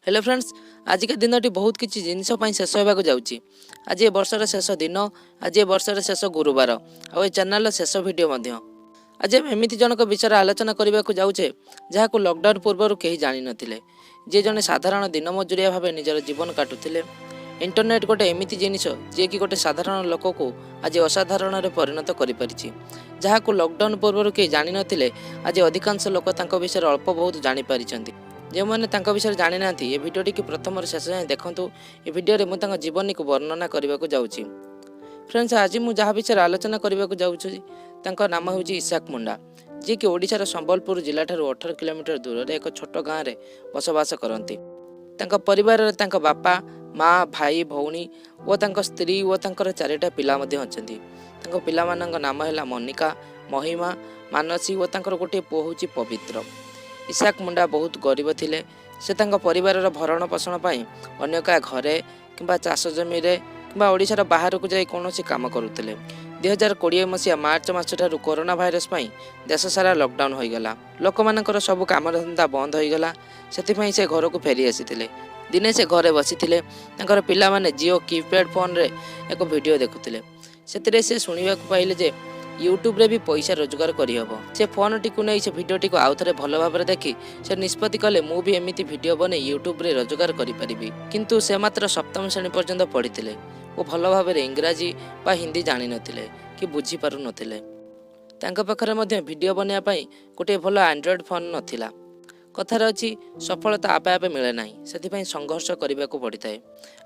Hello friends, आज के दिन बहुत किसी जिनस शेष होगा जाऊँगी। आज ये वर्षर शेष दिन, आज ये वर्षर शेष गुरुवार आ चैनल शेष वीडियो। आज आम एमती जनक विषय आलोचना करने को जाऊे जहाँ को लॉकडाउन पूर्व कहीं जान नथिले। जी जड़े साधारण दिन मजूरिया भाव निजर जीवन काटुले। इंटरनेट गोटे एमती जिनिस जी कि गोटे साधारण लोक को आज असाधारण परिणत करि जहाँ को लॉकडाउन पूर्व कहीं जान नथिले। आज अधिकांश लोक विषय अल्प बहुत जानीपारी। जो मैंने विषय जानी ना ये भिडटी की प्रथम शेष जाए देखूँ। ये भिडियो मुझे जीवन को वर्णना करने को जाऊँगी। फ्रेंड्स, आज मुझे जहाँ विषय आलोचना करने को जाऊँगी नाम हूँ इसाक मुंडा, जी कि ओडिशार संबलपुर जिला 18 किलोमीटर दूर एक छोट गाँव में बसवास करती। परिवार बापा माँ भाई भौणी और स्त्री और चारिटा पिला अच्छा। पिला नाम है मोनिका, महिमा, मानसी और गोटे पुओ हूँ पवित्र। इसाक मुंडा बहुत गरीब थिले। से परिवार भरण पोषण अन्य क्या घरे कि चाष जमी कि ओडिशार बाहर को जाई कौन काम करुले। 2020 मसीहा मार्च मास कोरोना भाइरस देश सारा लॉकडाउन होईगला। लोक मानकर सब काम धंदा बंद होईगला। से से घर को फेरी आसी दिने से घरे बसी पिला माने जियो कीपैड फोन रे एक वीडियो देखुले। से शुणा पाइले जे यूट्यूब रे भी पैसा रोजगार करहब। से फोन टी नहीं से भिडियो टी आउ थे भल भाव देखी से निष्पत्ति कले मु भी एमती भिडियो बने यूट्यूब रे रोजगार करि। किंतु से मात्र सप्तम श्रेणी पर्यंत पढ़ी और भल भाव इंग्राजी बा हिंदी जानी नथिले कि बुझी पारु नथिले। तांका पाखरे मध्य भिडियो बनवाई गोटे भल एंड्रॉइड फोन नथिला। कथार अच्छी सफलता आपे आपे मिले ना, से संघर्ष करने को पड़ता है।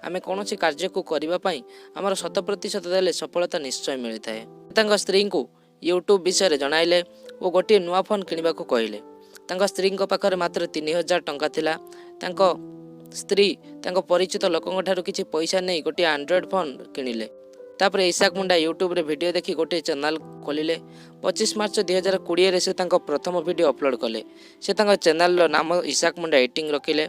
आम कौन कार्य को करने आमर 100% देले सफलता निश्चय मिलता है। स्त्री को यूट्यूब विषय जनाइले और गोटे नुआ फोन किणवा को कहले। स्त्री पाखरे मात्र 3000 टंका थिला। स्त्री परिचित लोकों ठारू किछि पैसा नहीं गोटे एंड्रॉइड फोन किणिले। तापर इसाक मुंडा यूट्यूब रे वीडियो देखी गोटे चैनल खोलिले। 25 मार्च 2020 से प्रथम वीडियो अपलोड कले। से चैनल नाम इसाक मुंडा एडिटिंग रखिले।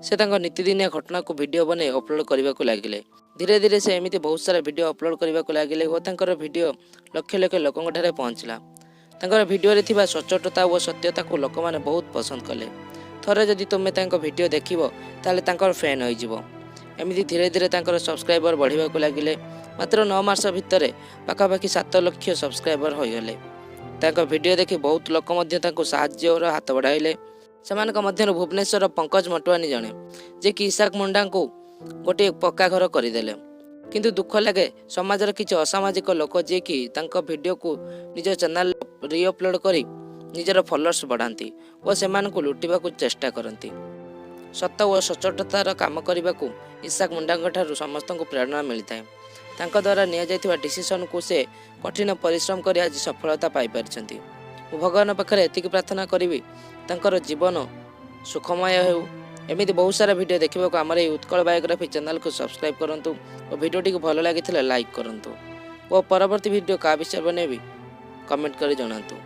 से नीतिदिनिया घटना को वीडियो बने अपलोड करने को लगिले। धीरे धीरे से एमती बहुत सारा वीडियो अपलोड करने को लगिले और वीडियो लक्ष लक्ष लोकों ठारे पहुँचला। वीडियो रे थिबा सचोटता और सत्यता को लोक माने बहुत पसंद कले। थरे जदि तुमे वीडियो देखिबो ताले फैन हो। एमती धीरे धीरे सब्सक्राइबर बढ़िबा को लगिले। मात्र 9 मास भितर पाखापाखि 7 लाख सब्सक्राइबर होगले। वीडियो देखि बहुत लोक साहाय्य और हाथ बढ़ाइले। से भुवनेश्वर पंकज मटवानी जने जे कि इसाक मुंडा को गोटे पक्का घर करदेले। किंतु दुख लगे समाजर किसी असामाजिक लोक जे कि वीडियो को निज चैनल रीअपलोड करी निजर फॉलोअर्स बढ़ाती और से लुटिबा को चेष्टा करती। सत और सचोटतार काम करने को इसाक मुंडा ठारू समस्त को प्रेरणा मिलता है। द्वारा निया डिसीजन को से कठिन परिश्रम कर आज सफलता पाई पारिछंती। भगवान पाखरे एतिकी प्रार्थना करी जीवन सुखमय हो। एमती बहुत सारा वीडियो देखा को आमर उत्कल बायोग्राफी चैनल को सब्सक्राइब करंतु और वीडियो टी भल लगी लाइक करंतु और परवर्ती वीडियो का विषय बने कमेंट कर जनातु।